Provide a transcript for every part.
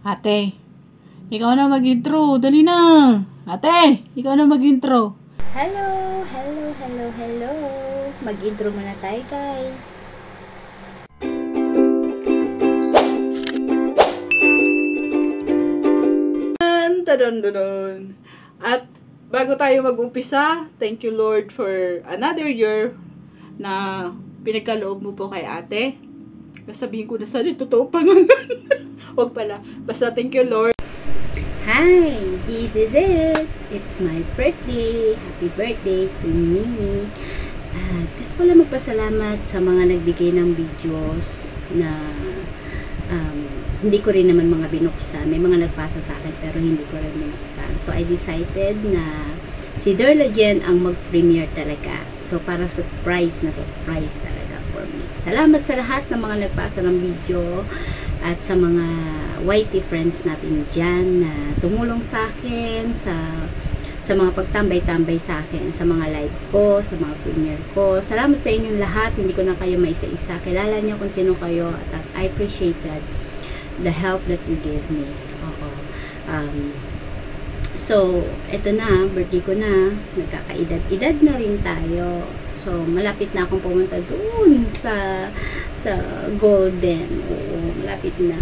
Ate, ikaw na mag-intro. Dali na. Ate, ikaw na mag-intro. Hello! Mag-intro muna tayo, guys. Tadon. At bago tayo mag-umpisa, thank you Lord for another year na pinagkaloob mo po kay ate. Sabihin ko na sa totoo pa nun. Huwag pala. Basta thank you Lord. Hi! This is it! It's my birthday! Happy birthday to me! Gusto ko lang magpasalamat sa mga nagbigay ng videos na hindi ko rin naman mga binuksan. May mga nagpasa sa akin pero hindi ko rin binuksan. So I decided na si Darla Jen ang mag-premiere talaga. So para surprise talaga for me. Salamat sa lahat ng mga nagpasa ng video at sa mga YT friends natin dyan na tumulong sa akin sa mga pagtambay-tambay sa akin, sa mga live ko, sa mga premiere ko. Salamat sa inyong lahat. Hindi ko na kayo maisa-isa. Kilala niyo kung sino kayo at I appreciated the help that you gave me. So, eto na, birthday ko na, nagkakaedad-edad na rin tayo. So, malapit na akong pumunta doon sa Golden. Oo, malapit na.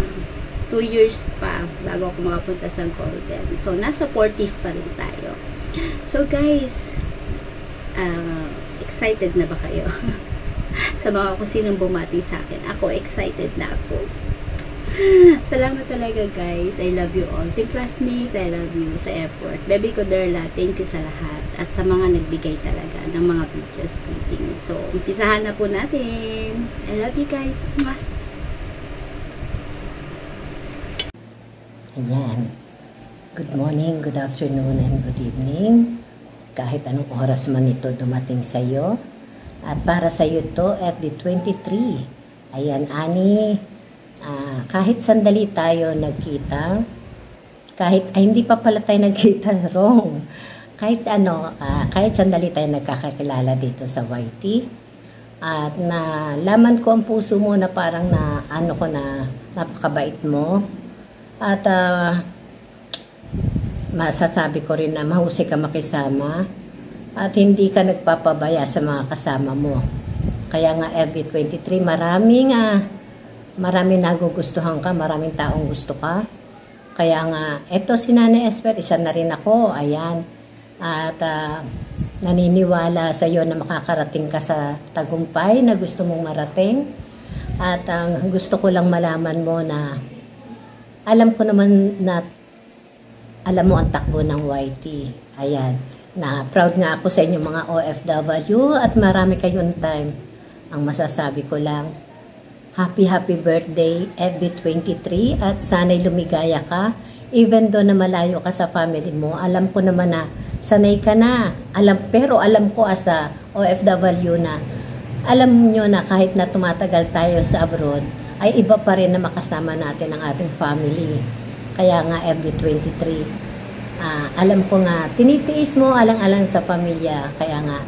2 years pa bago ako makapunta sa Golden. So, nasa 40s pa rin tayo. So, guys, excited na ba kayo? Sa mga kung sinong bumati sa akin. Ako, excited na ako. Salamat talaga guys. I love you all. Team classmate, I love you sa airport. Baby ko Darla, thank you sa lahat. At sa mga nagbigay talaga ng mga videos greetings. So, umpisahan na po natin. I love you guys. Mwah! Ayan. Good morning, good afternoon, and good evening. Kahit anong oras man ito dumating sa iyo. At para sa iyo to, FB23. Ayan, Ani. Kahit sandali tayo nagkita, kahit hindi pa pala tayo nagkita, wrong. Kahit sandali tayo nagkakakilala dito sa YT, at nalaman ko ang puso mo na parang na napakabait mo, at masasabi ko rin na mahusay ka makisama, at hindi ka nagpapabaya sa mga kasama mo. Kaya nga FB23, maraming nagugustuhan ka, maraming taong gusto ka. Kaya nga, eto si Nanay Esper, isa na rin ako, ayan. At naniniwala sa iyo na makakarating ka sa tagumpay na gusto mong marating. At gusto ko lang malaman mo na alam ko naman na alam mo ang takbo ng YT. Ayan, na proud nga ako sa inyo mga OFW at marami kayong time. Ang masasabi ko lang, happy birthday FB23 at sana'y lumigaya ka even though na malayo ka sa family mo. Alam ko naman na sanay ka na. Pero alam ko as a OFW na alam nyo na kahit na tumatagal tayo sa abroad ay iba pa rin na makasama natin ang ating family. Kaya nga FB23 alam ko nga tinitiis mo alang-alang sa pamilya. Kaya nga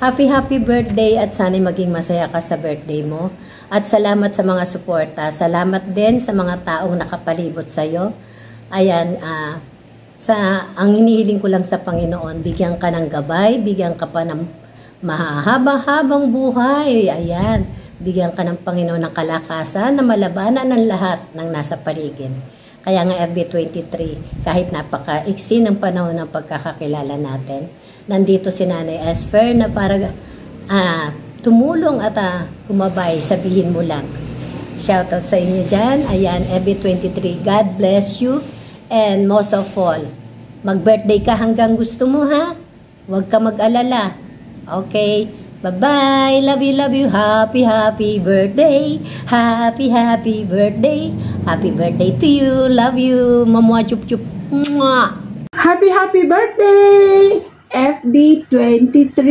happy birthday at sana'y maging masaya ka sa birthday mo. At salamat sa mga suporta. Salamat din sa mga taong nakapalibot sa iyo. Ayan, ang hinihiling ko lang sa Panginoon, bigyan ka ng gabay, bigyan ka pa ng mahaba-habang buhay. Ayan, bigyan ka ng Panginoon ng kalakasan na malabanan ng lahat ng nasa paligid. Kaya nga FB23, kahit napaka-iksi ng panahon ng pagkakakilala natin, nandito si Nanay Esper na para tumulong at kumabay, sabihin mo lang. Shoutout sa inyo dyan. Ayan, FB23, God bless you. And most of all, mag-birthday ka hanggang gusto mo ha. Huwag ka mag-alala. Okay, bye-bye. Love you. Happy birthday. Happy birthday. Happy birthday to you. Love you. Mamwa chup-chup. Mwah. Happy birthday! FB23.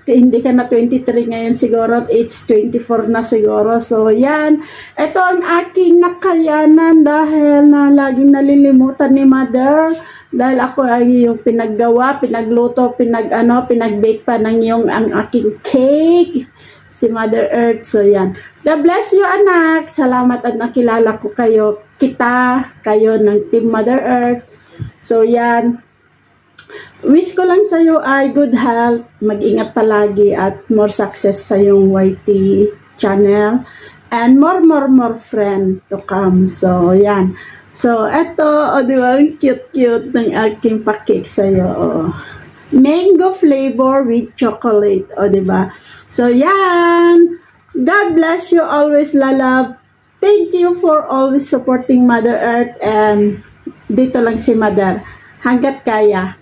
Hindi ka na 23 ngayon siguro. It's 24 na siguro. So, yan. Ito ang aking nakayanan dahil na laging nalilimutan ni Mother. Dahil ako ay yung pinaggawa, pinagluto, pinag-bake pa ng ang aking cake. si Mother Earth. So yan. God bless you, anak. Salamat at nakilala ko kayo. Kayo ng Team Mother Earth. So yan. Wish ko lang sa'yo ay good health, mag-ingat palagi at more success sa yung YT channel and more friend to come. So yan. So eto, di ba, cute ng aking pa-cake sa'yo. Mango flavor with chocolate, di ba? So yan. God bless you always, lalab. Thank you for always supporting Mother Earth, and dito lang si Mother hanggat kaya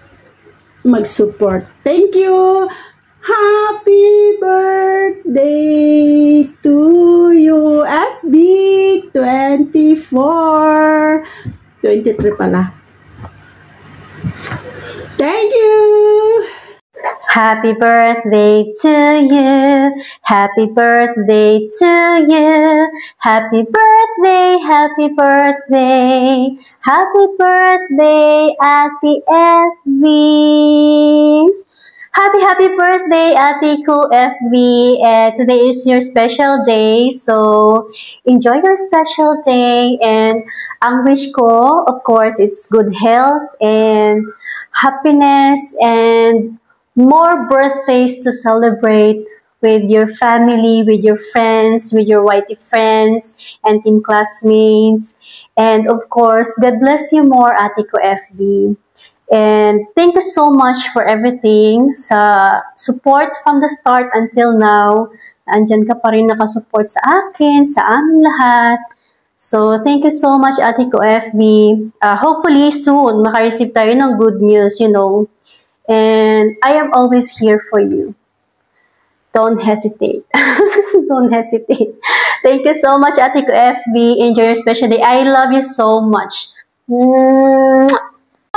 mag-support. Thank you. Happy birthday to you, FB 24. 23 pala. Thank you. Happy birthday to you. Happy birthday to you. Happy birthday, happy birthday. Happy birthday, Ate FB. Happy birthday, Ate Ko FB. Today is your special day, so enjoy your special day. And ang wish ko, of course, is good health and happiness and more birthdays to celebrate with your family, with your friends, with your YT friends and team classmates. And of course, God bless you more, Ate Ko FB. And thank you so much for everything, sa support from the start until now. Andyan ka pa rin nakasupport sa akin, sa aming lahat. So, thank you so much, Ate Ko FB. Hopefully, soon, makareceive tayo ng good news, you know. And I am always here for you. Don't hesitate. Don't hesitate. Thank you so much, Ate Ko FB. Enjoy your special day. I love you so much. Hello,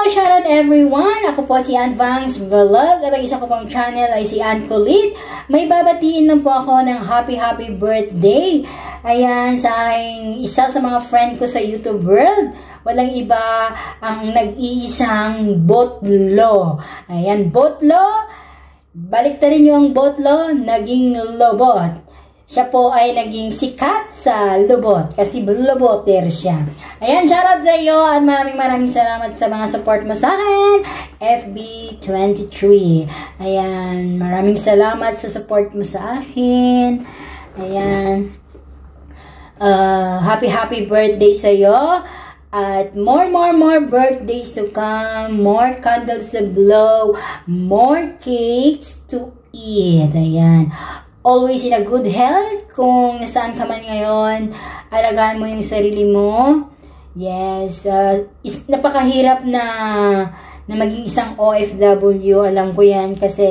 shout out everyone! Ako po si Advance Vlog at ang isa ko pang channel ay si Ann Kulit. May babatiin lang po ako ng happy birthday. Ayan, sa aking isa sa mga friend ko sa YouTube world. Walang iba ang nag-iisang Botlo. Ayan, Botlo. Baliktarin nyo ang Botlo, naging Lobot. Siya po ay naging sikat sa Lubot kasi Luboter siya. Ayan, shoutout sa iyo at maraming salamat sa mga support mo sa akin, FB23. Ayan, maraming salamat sa support mo sa akin. Ayan. Happy birthday sa iyo. At more birthdays to come, more candles to blow, more cakes to eat. Ayan. Always in a good health. Kung nasaan ka man ngayon, alagaan mo yung sarili mo. Yes. Napakahirap na maging isang OFW. Alam ko yan kasi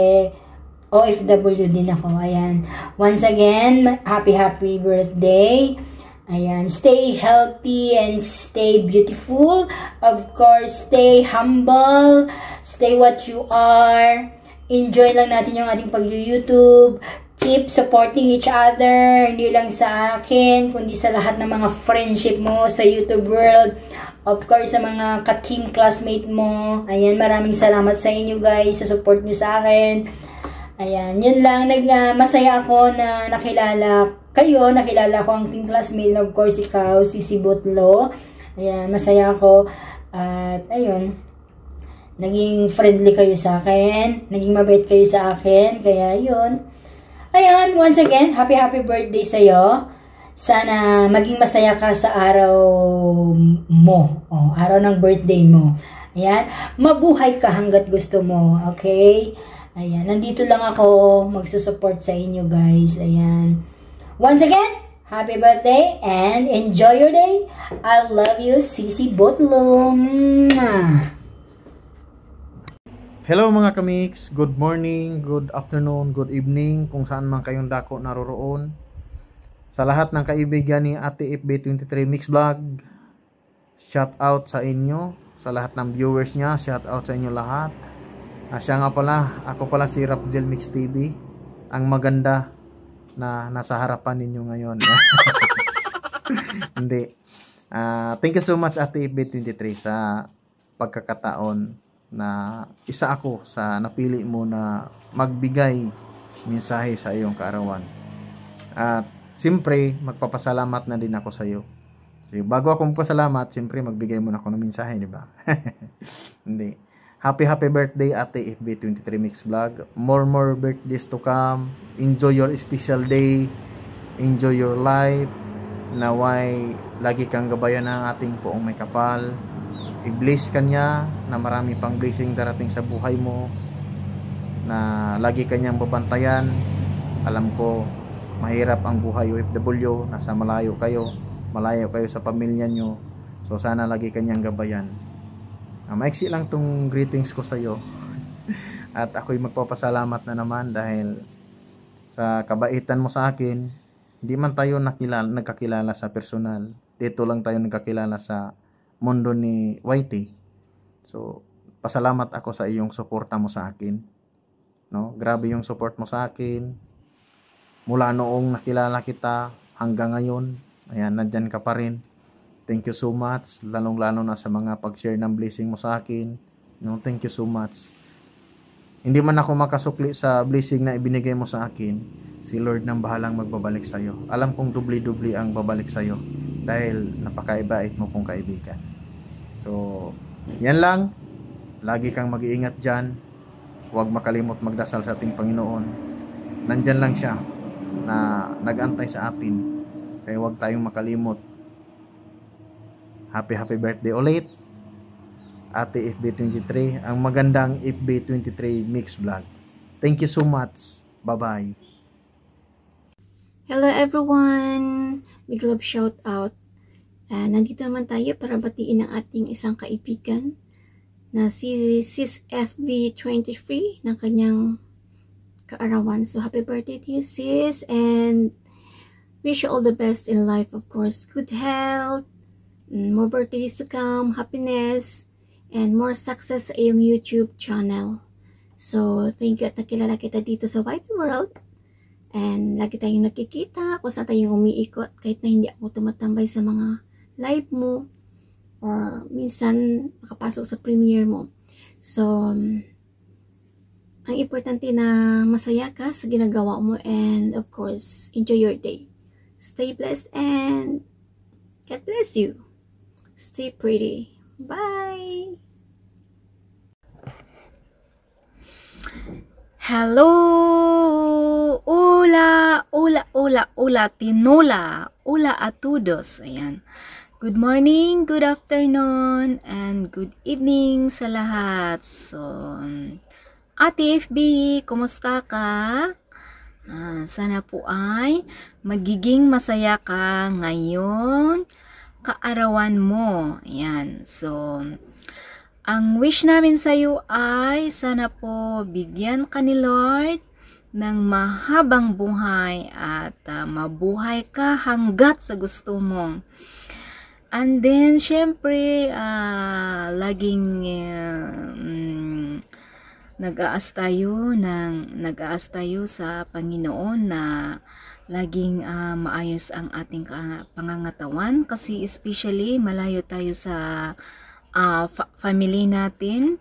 OFW din ako. Ayan. Once again, happy birthday. Ayan. Stay healthy and stay beautiful. Of course, stay humble. Stay what you are. Enjoy lang natin yung ating pag-YouTube. Keep supporting each other, hindi lang sa akin, kundi sa lahat ng mga friendship mo sa YouTube world. Of course, sa mga ka-team classmate mo. Ayan, maraming salamat sa inyo guys, sa support nyo sa akin. Ayan, yun lang. Masaya ako na nakilala kayo, nakilala ko ang team classmate. Of course, ikaw, si Botlo. Ayan, masaya ako. At, ayun, naging friendly kayo sa akin. Naging mabait kayo sa akin. Kaya, yun. Ayan, once again, happy birthday sa'yo. Sana maging masaya ka sa araw mo. Araw ng birthday mo. Ayan, mabuhay ka hanggat gusto mo. Okay? Ayan, nandito lang ako magsusupport sa inyo guys. Ayan. Once again, happy birthday and enjoy your day. I love you, Sisi Botlo. Hello mga kamix, good morning, good afternoon, good evening, kung saan man kayong dako naroroon. Sa lahat ng kaibigan ni Ate FB23 Mix Vlog, shout out sa inyo. Sa lahat ng viewers niya, shout out sa inyo lahat. Siya nga pala, ako pala si Rapjel Mix TV, ang maganda na nasa harapan ninyo ngayon. Hindi. Thank you so much Ate FB23 sa pagkakataon na isa ako sa napili mo na magbigay mensahe sa iyong kaarawan. At siyempre, magpapasalamat na din ako sa iyo. So, bago ako magpasalamat, siyempre magbigay muna ako ng mensahe, di ba? Hindi. Happy birthday Ate FB23 Mix Vlog. More birthdays to come. Enjoy your special day. Enjoy your life. Naway lagi kang gabayan ng ating Poong May Kapal. I-bless ka niya na marami pang blessing darating sa buhay mo. Na lagi kanyang babantayan. Alam ko mahirap ang buhay OFW, nasa malayo kayo sa pamilya nyo, so sana lagi kanyang gabayan. Maiksi lang tong greetings ko sa iyo. At ako'y magpapasalamat na naman dahil sa kabaitan mo sa akin. Hindi man tayo nagkakilala sa personal, dito lang tayo nagkakilala sa mundo ni YT. So pasalamat ako sa iyong suporta mo sa akin, no? Grabe yung support mo sa akin mula noong nakilala kita hanggang ngayon. Ayan, nandyan ka pa rin. Thank you so much. Lalong-lalo na sa mga pag-share ng blessing mo sa akin. No, thank you so much. Hindi man ako makasukli sa blessing na ibinigay mo sa akin. Si Lord nang bahalang magbabalik sa iyo. Alam kong dubli-dubli ang babalik sa iyo dahil napakaibait mo kong kaibigan. So, yan lang. Lagi kang mag-iingat dyan. Huwag makalimot magdasal sa ating Panginoon. Nandyan lang siya na nag-antay sa atin. Kaya huwag tayong makalimot. Happy birthday ulit Ate FB23, ang magandang FB23 Mix Vlog. Thank you so much. Bye-bye. Hello everyone! Big love shout out. Nandito naman tayo para batiin ang ating isang kaibigan na si Sis FB23 ng kanyang kaarawan. So happy birthday to you, sis, and wish you all the best in life, of course. Good health, more birthdays to come, happiness, and more success sa iyong YouTube channel. So, thank you at nakilala kita dito sa White World. And lagi tayong nakikita kung saan tayong umiikot kahit na hindi ako tumatambay sa mga live mo or minsan makapasok sa premiere mo. So, ang importante na masaya ka sa ginagawa mo, and of course, enjoy your day. Stay blessed and God bless you. Stay pretty. Bye! Hello! Hola, tinola. Hola a todos. Ayan. Good morning, good afternoon, and good evening sa lahat. So, Ate FB, kumusta ka? Sana po ay magiging masaya ka ngayon kaarawan mo. Ayan. So, ang wish namin sa iyo ay sana po bigyan ka ni Lord ng mahabang buhay at mabuhay ka hanggat sa gusto mo. And then, syempre, laging nag-aas tayo sa Panginoon na laging maayos ang ating pangangatawan, kasi especially malayo tayo sa family natin.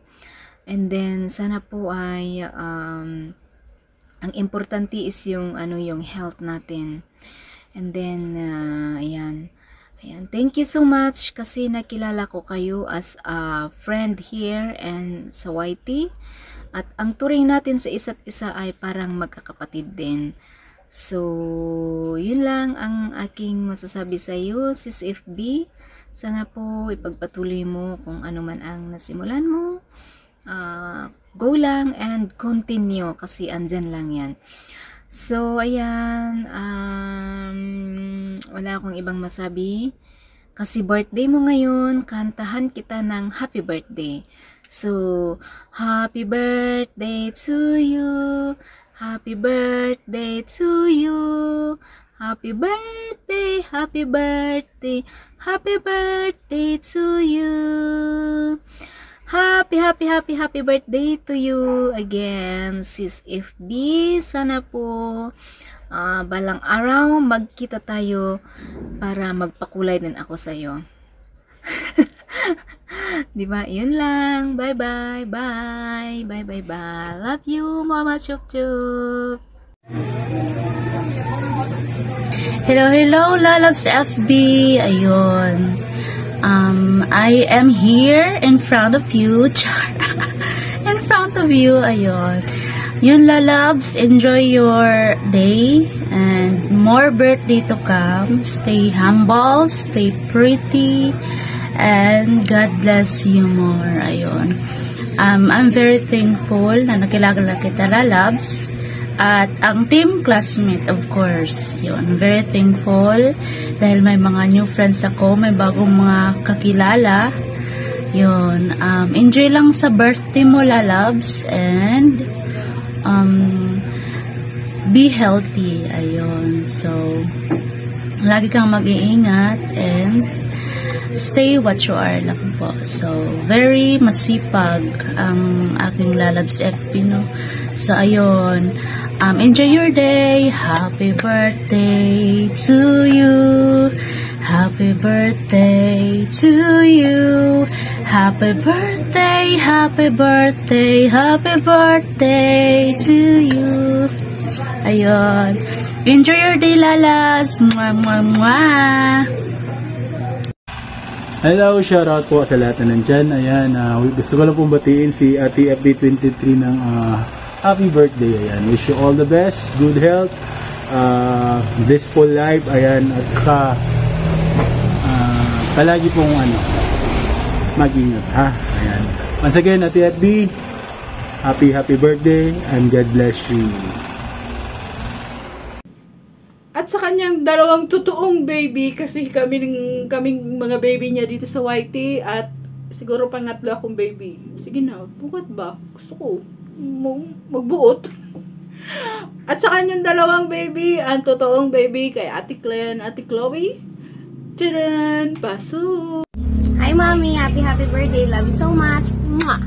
And then sana po ay ang importante is yung health natin. And then ayan, thank you so much kasi nakilala ko kayo as a friend here and sa YT. At ang turing natin sa isa't isa ay parang magkakapatid din. So, yun lang ang aking masasabi sa iyo, Sis FB. Sana po ipagpatuloy mo kung ano man ang nasimulan mo. Go lang and continue kasi andyan lang yan. So, ayan. Wala akong ibang masabi. Kasi birthday mo ngayon, kantahan kita ng happy birthday. So, happy birthday to you. Happy birthday to you. Happy birthday, happy birthday, happy birthday to you. Happy birthday to you again, Sis FB. Sana po balang araw magkita tayo para magpakulay din ako sa iyo. Diba? Yun lang. Bye. Love you, Mama Chup Chup. Hello, Lalabs FB. Ayun. I am here in front of you. In front of you. Ayun. Yun, Lalabs. Enjoy your day and more birthday to come. Stay humble, stay pretty, and God bless you more. Ayun. I'm very thankful na nakilala kita, Lalabs. At ang team classmate, of course, yun, very thankful dahil may mga new friends ako, may bagong mga kakilala, yun, enjoy lang sa birthday mo, Lalabs, and be healthy, ayun, so lagi kang mag-iingat and stay what you are lang po. So very masipag ang aking Lalabs FB, no? So ayun, enjoy your day. Happy birthday to you. Happy birthday to you. Happy birthday, happy birthday, happy birthday to you. Ayun. Enjoy your day, Lalas. Mwah, mwah, mwah. Hello, shoutout po sa lahat na nandyan. Ayan, gusto ko lang pong batiin si Ate FB23 ng happy birthday. Ayan, wish you all the best, good health, blissful life. Ayan, at palagi pong mag-ingat, ha. Ayan. Once again, Ate FB, happy birthday and God bless you. At sa kanyang dalawang totoong baby, kasi kaming mga baby niya dito sa YT, at siguro pangatlo akong baby. Sige na, bukat ba? Gusto ko magbuot. At sa kanyang dalawang baby, ang totoong baby kay Ate Clen, Ate Chloe. Tcharan! Paso! Hi, Mommy! Happy birthday! Love you so much! Mwah!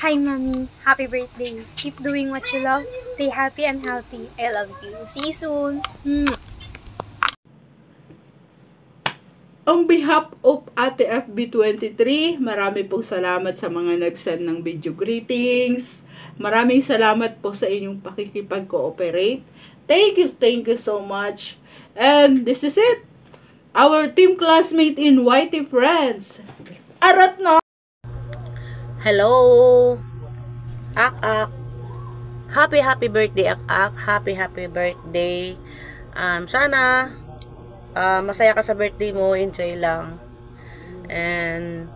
Hi, Mommy! Happy birthday! Keep doing what you love. Stay happy and healthy. I love you. See you soon! Mwah! On behalf of Ate FB23, marami pong salamat sa mga nag-send ng video greetings. Maraming salamat po sa inyong pakikipag-cooperate. Thank you so much. And this is it. Our team classmate in YT Friends. Arat na! Hello! Ak-ak. Happy birthday, Ak-ak. Happy birthday. Sana masaya ka sa birthday mo, enjoy lang. And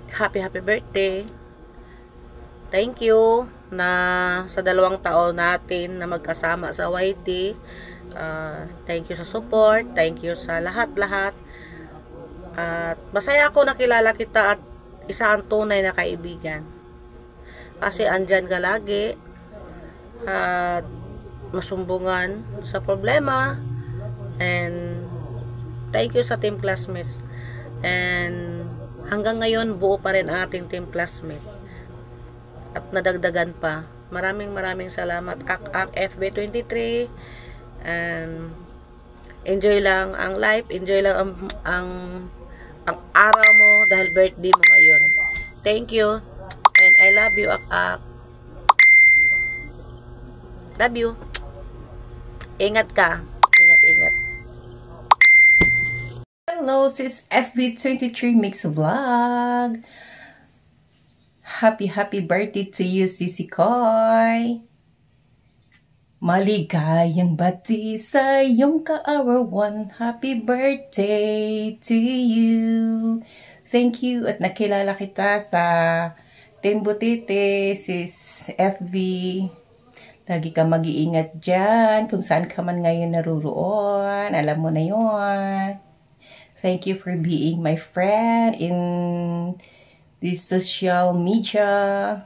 happy birthday. Thank you na sa 2 taon natin na magkasama sa YT. Thank you sa support, thank you sa lahat-lahat. At masaya ako nakilala kita at isa ang tunay na kaibigan. Kasi andyan ka lagi at masumbungan sa problema. And thank you sa team classmates. And hanggang ngayon buo pa rin ang ating team classmate. At nadagdagan pa. Maraming salamat Ak FB23. And enjoy lang ang life, enjoy lang ang araw mo dahil birthday mo ngayon. Thank you. And I love you, Ak. Love you. Ingat ka. Ingat. Hello, sis FB23 Mix Vlog. Happy birthday to you, Sisi Koy. Maligayang bati sa iyong kaarawan. Happy birthday to you. Thank you at nakilala kita sa Team Butete, sis FB. Lagi ka mag-iingat dyan kung saan ka man ngayon naruroon. Alam mo na yun. Thank you for being my friend in this social media.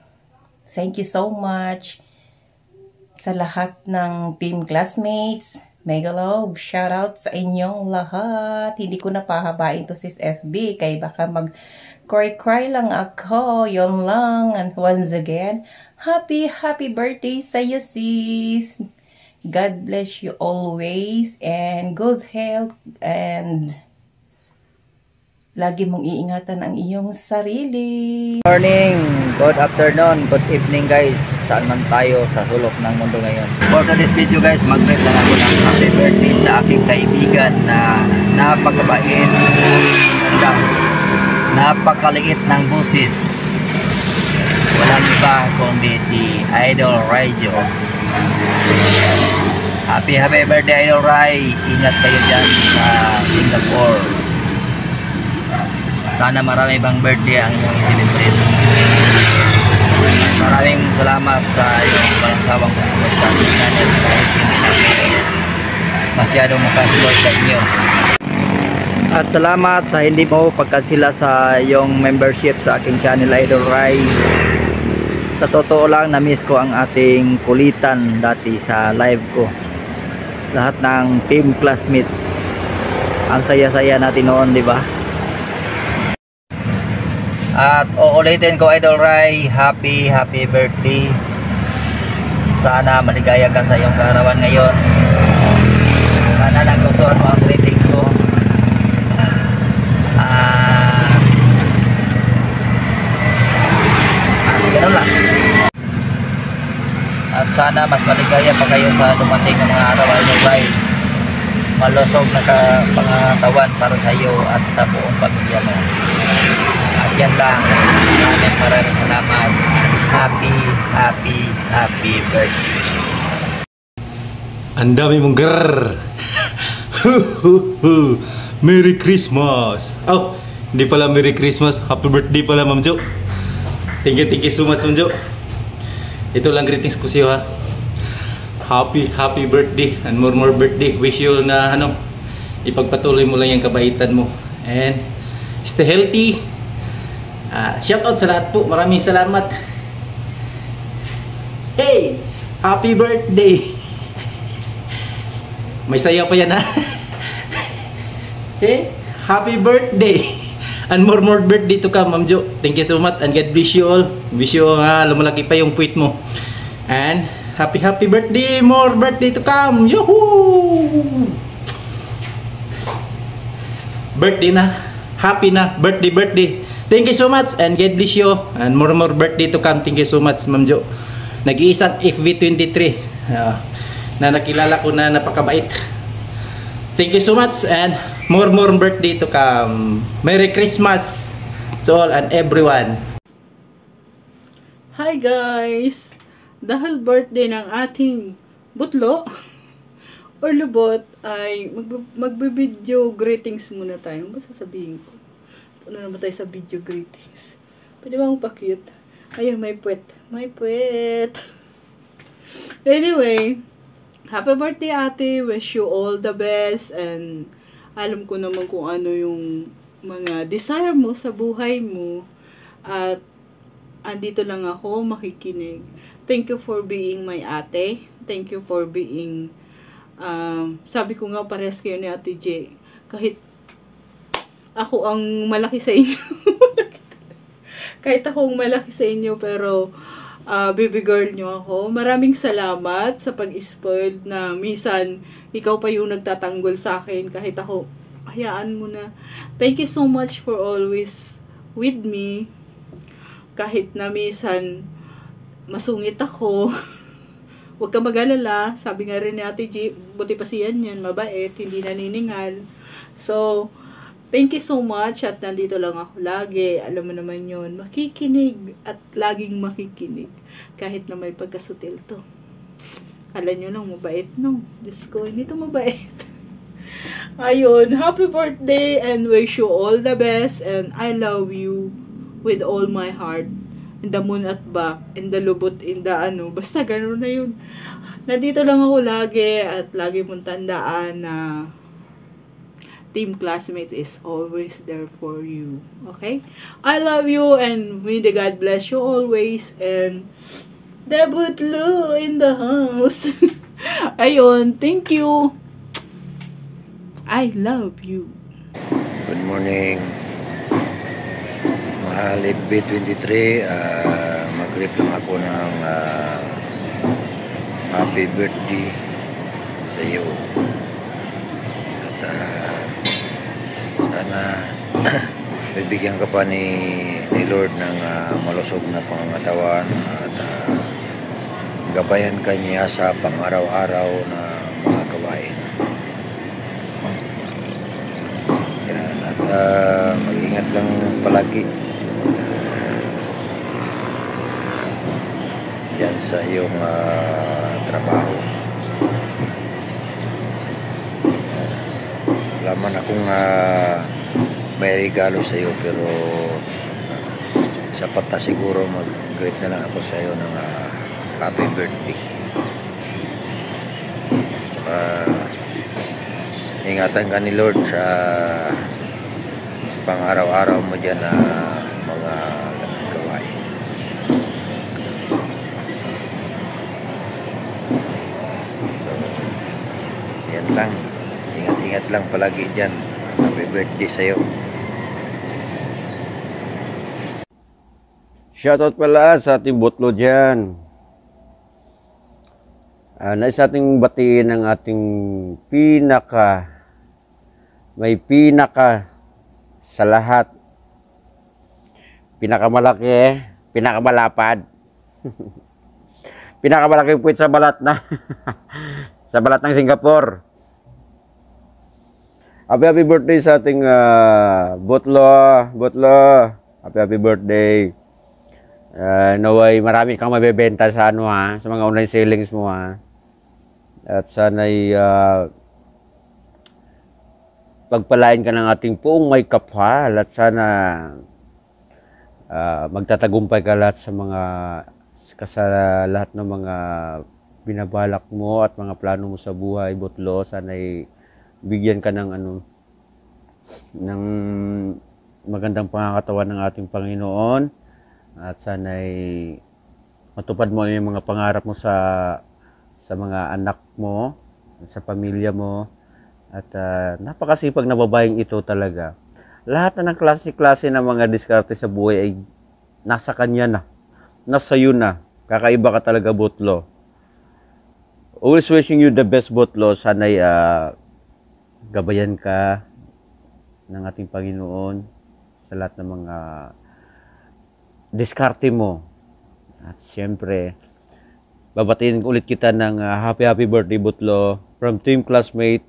Thank you so much. Sa lahat ng team classmates, mega love, shout out sa inyong lahat. Hindi ko na pahabain to sis FB, kaya baka mag-cry lang ako, yun lang. And once again, happy birthday sa iyo sis. God bless you always and good health and Lagi mong iingatan ang iyong sarili. Morning, good afternoon, good evening guys. Saan man tayo sa sulok ng mundo ngayon. For today's video guys, mag-greet lang ako ng happy birthday sa aking kaibigan na napakabait, ganda, napakaliit ng busis. Walang iba kundi si Idol Raijo. Happy birthday Idol Rai. Ingat kayo dyan sa Singapore. Sana marami bang birthday ang inyong i-celebrate. Maraming salamat sa iyong walang sawang pagsupport sa ating channel kahit hindi natin masyadong makasupport sa inyo. At salamat sa hindi mo pagkansila sa iyong membership sa aking channel Idol Rai. Sa totoo lang, na-miss ko ang ating kulitan dati sa live ko. Lahat ng team classmate. Ang saya-saya natin noon, di ba? At uulitin ko Idol Rai, happy birthday. Sana maligaya ka sa iyong kaarawan ngayon. Sana nagustuhan mo ang greetings ko. At gano'n lang. At sana mas maligaya pa kayo sa dumating ng mga araw Idol Rai. Malusog na pangatawan para sa iyo at sa buong pamilya mo. At yan lang. Maraming salamat. Happy birthday. Ang dami mong grrrr. Merry Christmas. Oh, hindi pala Merry Christmas. Happy birthday pala Ma'am Jo. Thank you so much Ma'am Jo. Ito lang greetings ko sa iyo ha. Happy birthday and more birthday. Wish you na ipagpatuloy mo lang yung kabaitan mo. And stay healthy. Shout out sa lahat po. Maraming salamat. Hey! Happy birthday! May sayaw pa yan ha. Hey! Happy birthday! And more birthday to come Ma'am Jo. Thank you so much and God bless you all. Wish you lumalaki pa yung puwit mo. And happy birthday! More birthday to come! Yuhuu! Birthday na. Happy na. Birthday. Thank you so much and God bless you and more birthday to come. Thank you so much Ma'am Jo. Nag-iisang FB23 na nakilala ko na napakabait. Thank you so much and more birthday to come. Merry Christmas to all and everyone. Hi guys! Dahil birthday ng ating butlo or lubot ay magbe-video greetings muna tayo. Ano ba sasabihin ko? Ano naman tayo sa video greetings? Pwede ba akong pa-cute? Ayun, may puwet. Anyway, happy birthday ate. Wish you all the best. And alam ko naman kung ano yung mga desire mo sa buhay mo. At andito lang ako makikinig. Thank you for being my ate. Thank you for being, sabi ko nga parehas kayo ni Ate J. Kahit ako ang malaki sa inyo. Kahit akong malaki sa inyo, pero baby girl nyo ako. Maraming salamat sa pag-spoiled na minsan ikaw pa yung nagtatanggol sa akin. Kahit ako, hayaan mo na. Thank you so much for always with me. Kahit na minsan masungit ako. Huwag ka mag-alala. Sabi nga rin ni Ate G, buti pa siyan yan, mabait, hindi naniningal. So, thank you so much at nandito lang ako lagi. Alam mo naman yun, makikinig at laging makikinig. Kahit na may pagkasutil to. Kala nyo lang mabait, no? Diyos ko, hindi to mabait. Ayun, happy birthday and wish you all the best and I love you with all my heart. In the moon at back, in the lubot, in the basta gano'n na yun. Nandito lang ako lagi at lagi mong tandaan na team classmate is always there for you. Okay? I love you and may the God bless you always and debut Lu in the house. Ayun, thank you. I love you. Good morning. Mahal FB23, mag-greet lang ako ng happy birthday sa iyo. At sana bibigyan ka pa ni Lord ng malusog na pangangatawan at gabayan ka niya sa pang-araw-araw na mga gawain. Yan, at mag-ingat lang palagi yan sa iyong trabaho. Laman akong may regalo sa iyo, pero sapat na siguro mag-greet na lang ako sa iyo ng happy birthday. Ingatan ka ni Lord sa pang-araw-araw mo dyan na mga gawain. So, yan lang. Ingat-ingat lang palagi dyan. Happy birthday sa'yo. Shoutout pala sa ating botlo dyan. Nais nating batiin ang ating may pinaka sa lahat. Pinakamalaki, pinakamalapad. Pinakamalaki puwit sa balat na. Sa balat ng Singapore. Happy birthday sa ating botlo. Happy birthday. Naway marami kang mabebenta sa sa mga online sellings mo At sana'y pagpalain ka ng ating buong may kapal at sana magtatagumpay ka lahat sa lahat ng mga binabalak mo at mga plano mo sa buhay, botlo. Sana'y bigyan ka ng ng magandang pangangatawan ng ating Panginoon at sana'y matupad mo yung mga pangarap mo sa mga anak mo, sa pamilya mo, at napakasipag na babaeng ito talaga. Lahat na ng klase-klase ng mga diskarte sa buhay ay nasa kanya na, nasa iyo na. Kakaiba ka talaga, botlo. Always wishing you the best, botlo. Sana'y gabayan ka ng ating Panginoon sa lahat ng mga diskarte mo. At siyempre, babatiin ulit kita ng happy birthday, botlo, from Team Classmate.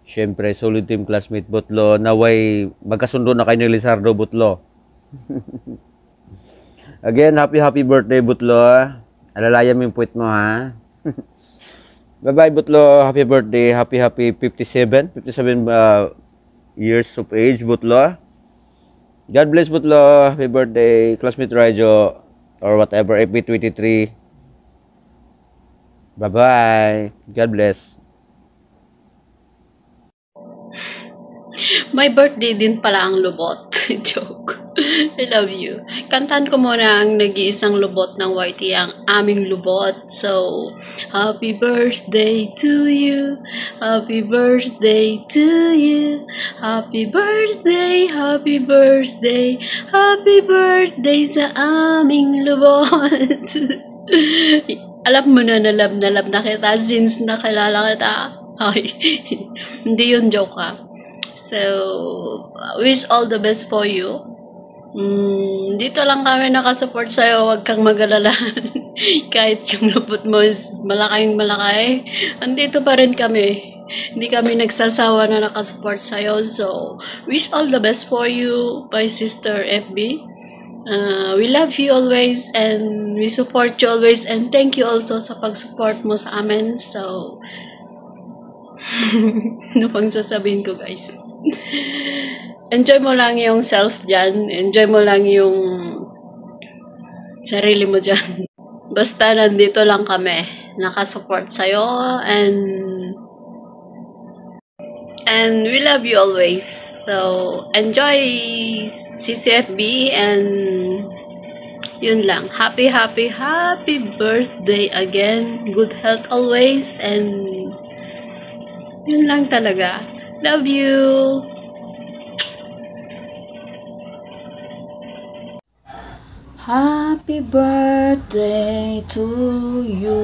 Siyempre, solid Team Classmate, botlo. Naway magkasundo na kayo ni Lizardo, botlo. Again, happy birthday, botlo. Alalayan mo yung puwit mo, ha? Bye-bye, botlo. Happy birthday. Happy 57 years of age, botlo. God bless, botlo. Happy birthday, Classmate Rajo, or whatever, FB23. Bye-bye. God bless. My birthday din pala ang lubot. Joke. I love you. Kantahan ko muna ang nag-iisang lubot ng YT, ang aming lubot. So, happy birthday to you. Happy birthday to you. Happy birthday, happy birthday. Happy birthday sa aming lubot. Alam mo na love na kita since nakilala kita. Ay, hindi yun joke ha. So, wish all the best for you. Dito lang kami nakasupport sa'yo. Huwag kang mag-alala. Kahit yung lupot mo is malaki, andito pa rin kami. Hindi kami nagsasawa na nakasupport sa'yo. So, wish all the best for you, my sister FB. We love you always and we support you always, and thank you also sa pag-support mo sa amin. So, ano pang sasabihin ko, guys? Enjoy mo lang yung self dyan. Enjoy mo lang yung sarili mo dyan. Basta nandito lang kami. Nakasupport sa'yo. And we love you always. So, enjoy CCFB and yun lang. Happy birthday again. Good health always. And yun lang talaga. Love you! Happy birthday to you.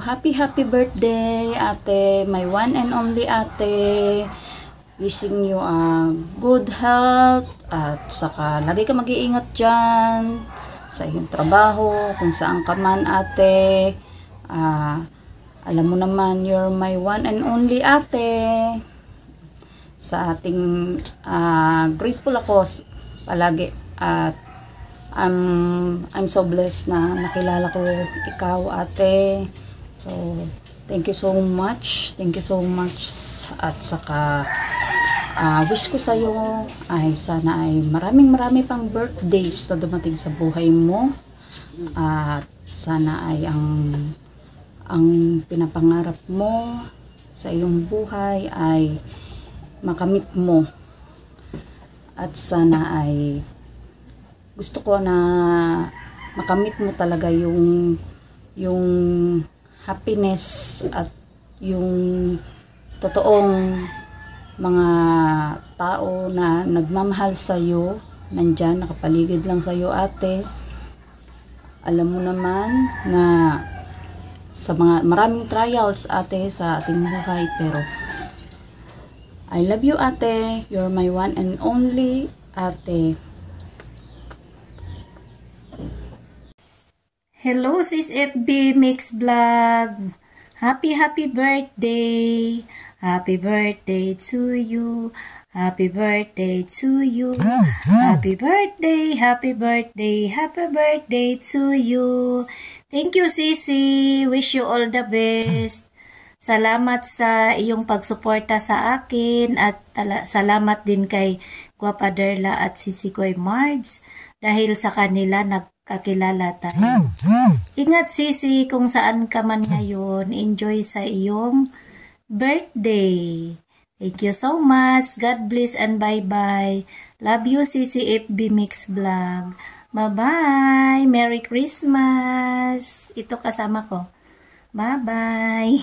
Happy birthday, ate. My one and only ate. Wishing you good health at saka lagi ka mag-iingat dyan sa iyong trabaho, kung saan ka man ate. Alam mo naman, you're my one and only ate. Sa ating grateful ako palagi at I'm so blessed na nakilala ko ikaw ate. So thank you so much at saka wish ko sa'yo ay sana ay marami pang birthdays na dumating sa buhay mo at sana ay ang pinapangarap mo sa iyong buhay ay makamit mo at sana ay gusto ko na makamit mo talaga yung happiness at yung totoong mga tao na nagmamahal sa iyo nandyan, nakapaligid lang sa iyo ate. Alam mo naman na sa mga maraming trials ate sa ating buhay, pero I love you ate, you're my one and only ate. Hello sis FB Mix Vlog. Happy birthday. Happy birthday to you. Happy birthday to you. Happy birthday, happy birthday, happy birthday to you. Thank you Sisi. Wish you all the best. Salamat sa iyong pagsuporta sa akin at salamat din kay Guapa Derla at Sisi Koy Marbs dahil sa kanila nagkakilala tayo. Ingat Sisi kung saan ka man ngayon. Enjoy sa iyong birthday. Thank you so much. God bless and bye-bye. Love you Sisi FB Mix Vlog. Bye-bye. Merry Christmas. Ito kasama ko. Bye-bye.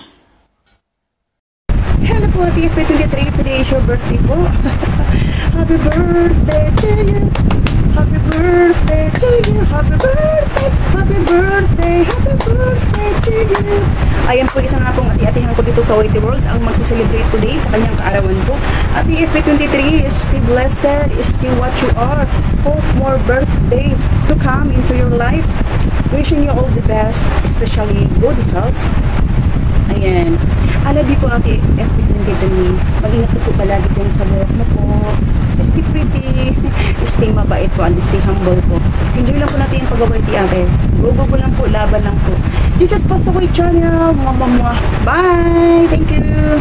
Hello po, TFP23. Today is your birthday po. Happy birthday to you. Happy birthday to you. Happy birthday. Happy birthday. Happy birthday to you. Ayan po, isa na pong ati-atihan ko dito sa Whitey World ang magse-celebrate today sa kanyang kaarawan po. Happy FP23. Stay blessed. Stay what you are. Hope more birthdays to come into your life. Wishing you all the best, especially good health. Ayan. Alabi po ate FP23. Mag-ingat po palagi dyan sa work mo po. Stay pretty. Stay mabait po and stay humble po. Enjoy lang po natin yung pag-away ti ate. Go lang po. Laban lang po. This is Pasaway Channel. Bye! Thank you!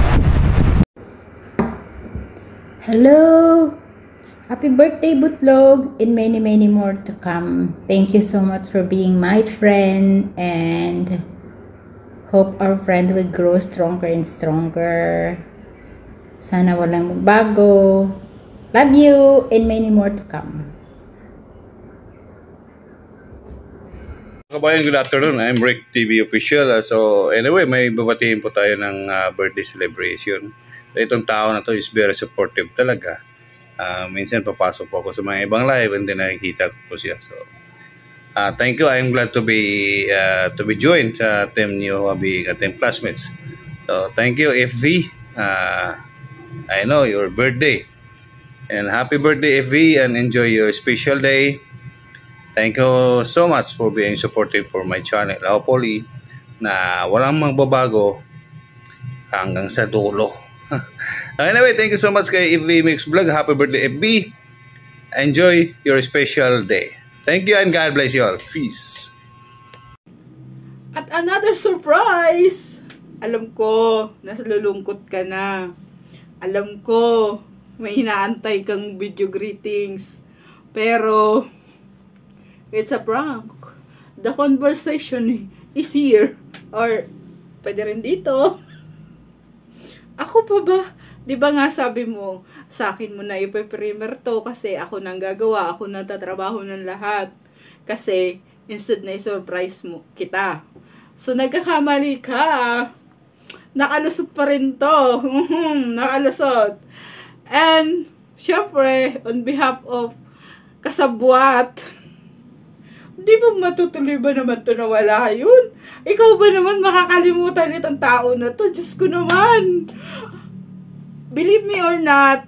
Hello! Happy birthday Butlog and many more to come. Thank you so much for being my friend and hope our friend will grow stronger and stronger. Sana walang magbago. Love you and many more to come. Kabayan, good afternoon. I'm Rick TV Official. So anyway, may babatiin po tayo ng birthday celebration. Itong tao na to is very supportive talaga. Minsan papasok po ako sa mga ibang live and then nakikita ko po siya. So thank you. I'm glad to be joined sa team niyo being team classmates. So thank you FV. I know your birthday. And happy birthday FV and enjoy your special day. Thank you so much for being supportive for my channel. Hopefully na walang magbabago hanggang sa dulo. Anyway, thank you so much kay FV Mix Vlog. Happy birthday FV. Enjoy your special day. Thank you and God bless you all. Peace. At another surprise! Alam ko, nasalulungkot ka na. Alam ko, may hinaantay kang video greetings. Pero, it's a prank. The conversation is here. Or, pwede rin dito. Ako pa ba? Di ba nga sabi mo, sa akin mo na ipe-primer to kasi ako nang gagawa, ako nang tatrabaho ng lahat. Kasi, instead na i-surprise mo kita. So, nagkakamali ka. Nakalusot pa rin to. Nakalusot. And, syempre, on behalf of kasabwat, di ba matutuloy ba naman to na wala yun? Ikaw ba naman makakalimutan itong tao na to? Diyos ko naman. believe me or not,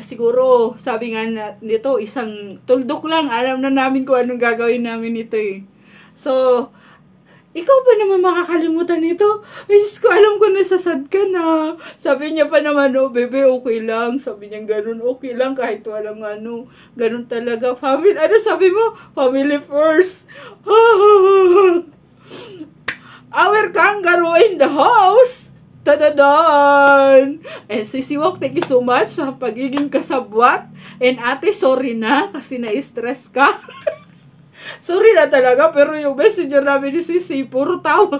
siguro, sabi nga nito, isang tuldok lang, alam na namin kung anong gagawin namin nito eh. So, ikaw ba naman makakalimutan nito? Ay, Diyos ko, alam ko nasasad ka na. Sabi niya pa naman, oh, bebe, okay lang. Sabi niya, ganun, okay lang, kahit walang ano. Ganun talaga. Family, ano sabi mo? Family first. Our kangaroo in the house. Tadadan! And Sisi Wok, thank you so much sa pagiging kasabwat. And ate, sorry na, kasi na-stress ka. Sorry na talaga, pero yung messenger namin ni Sisi, puro tawa.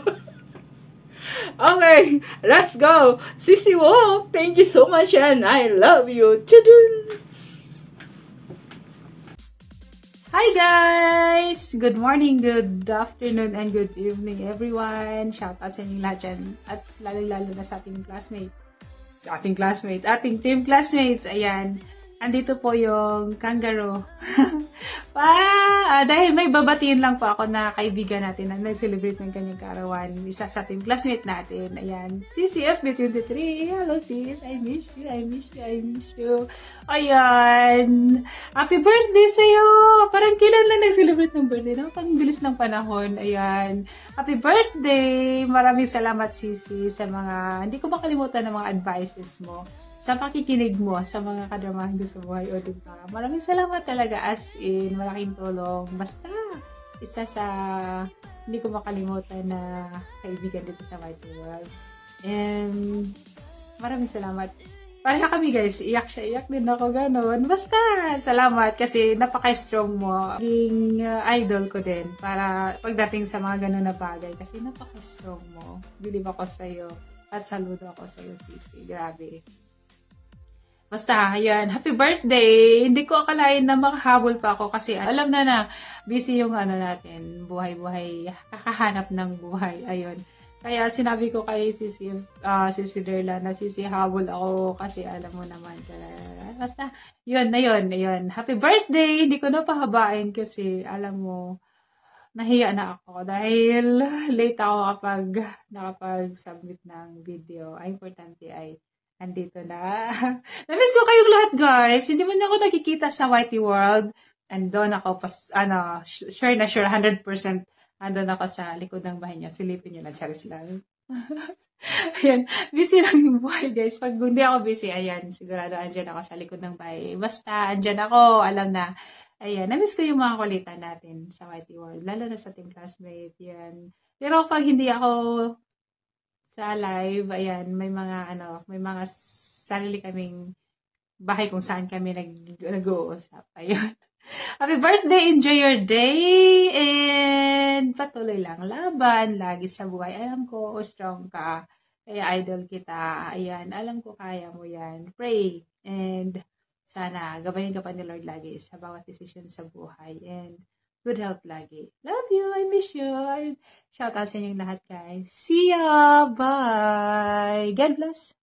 Okay, let's go. Sisi Wok, thank you so much and I love you. Chudun! Hi guys! Good morning, good afternoon, and good evening everyone. Shout out sa inyong lahat dyan. At lalo-lalo na sa ating classmate. Ating team classmates. Ayan. Andito po yung kangaroo. Dahil may babatiin lang po ako na kaibigan natin na nag-celebrate ng kanyang kaarawan. Isa sa team classmate natin. Ayan. CCFB23. Hello sis. I miss you. I miss you. I miss you. Ayan. Happy birthday sa'yo. Parang kailan lang nag-celebrate ng birthday. No? Pang bilis ng panahon. Ayan. Happy birthday. Maraming salamat Sisi sa mga, hindi ko makalimutan ng mga advices mo. Sa pakikinig mo sa mga kadramahan sa buhay o diba? Maraming salamat talaga, as in, malaking tulong. Basta, isa sa hindi ko makalimutan na kaibigan dito sa Mighty World. And maraming salamat. Pareha kami guys, iyak siya, iyak din ako, ganon. Basta, salamat kasi napaka-strong mo. Naging idol ko din para pagdating sa mga ganon na bagay kasi napaka-strong mo. Believe ako sa'yo at saludo ako sa'yo, Sisi. Grabe. Basta, ayan, happy birthday! Hindi ko akalain na makahabol pa ako kasi alam na busy yung ano natin, buhay-buhay, kakahanap ng buhay, ayun. Kaya sinabi ko kay Sisi Derla na Sisi, habol ako kasi alam mo naman. Basta, yun. Happy birthday! Hindi ko na pahabain kasi alam mo, nahiya na ako dahil late ako kapag nakapag-submit ng video. Ang importante ay andito na. Namiss ko kayong lahat, guys. Hindi man ako nakikita sa Whitey World. And doon ako, sure 100%, andun ako sa likod ng bahay niya. Silipin niyo na, Charis lang. Ayan, busy lang yung buhay, guys. Pag hindi ako busy, ayan, sigurado andyan ako sa likod ng bahay. Basta, andyan ako, alam na. Ayan, namiss ko yung mga kulitan natin sa Whitey World. Lalo na sa ating classmate, yan. Pero pag hindi ako sa live, ayan, may mga sarili kaming bahay kung saan kami nag-uusap. Ayun. Happy birthday! Enjoy your day! And patuloy lang laban, lagi sa buhay. Alam ko, strong ka. Kaya idol kita. Ayan, alam ko kaya mo yan. Pray. And sana, gabayan ka pa ni Lord lagi sa bawat decision sa buhay. And good health lagi. Love you. I miss you. Shout out sa inyong lahat, guys. See ya. Bye. God bless.